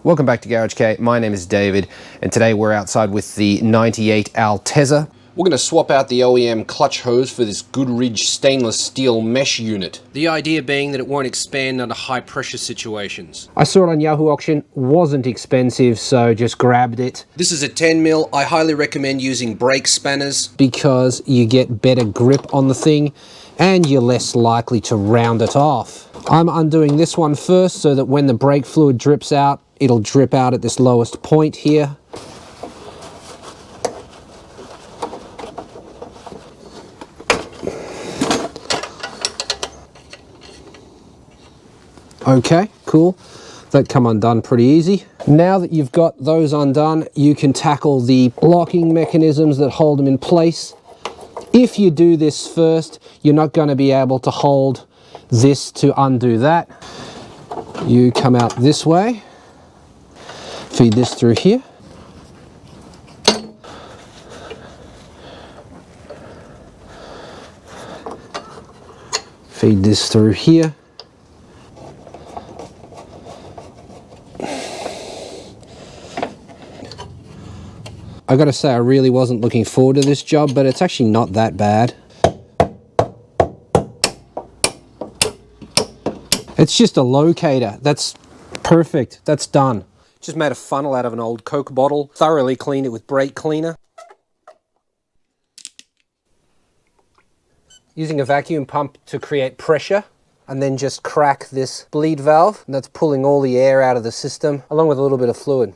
Welcome back to Garage K. My name is David, and today we're outside with the 98 Altezza. We're going to swap out the OEM clutch hose for this Goodridge stainless steel mesh unit. The idea being that it won't expand under high pressure situations. I saw it on Yahoo Auction, wasn't expensive, so just grabbed it. This is a 10mm. I highly recommend using brake spanners because you get better grip on the thing and you're less likely to round it off. I'm undoing this one first so that when the brake fluid drips out, it'll drip out at this lowest point here. Okay, cool. That come undone pretty easy. Now that you've got those undone, you can tackle the locking mechanisms that hold them in place. If you do this first, you're not going to be able to hold this to undo that. You come out this way, feed this through here. Feed this through here. I gotta say, I really wasn't looking forward to this job, but it's actually not that bad. It's just a locator. That's perfect. That's done. Just made a funnel out of an old Coke bottle, thoroughly cleaned it with brake cleaner. Using a vacuum pump to create pressure, and then just crack this bleed valve, and that's pulling all the air out of the system, along with a little bit of fluid.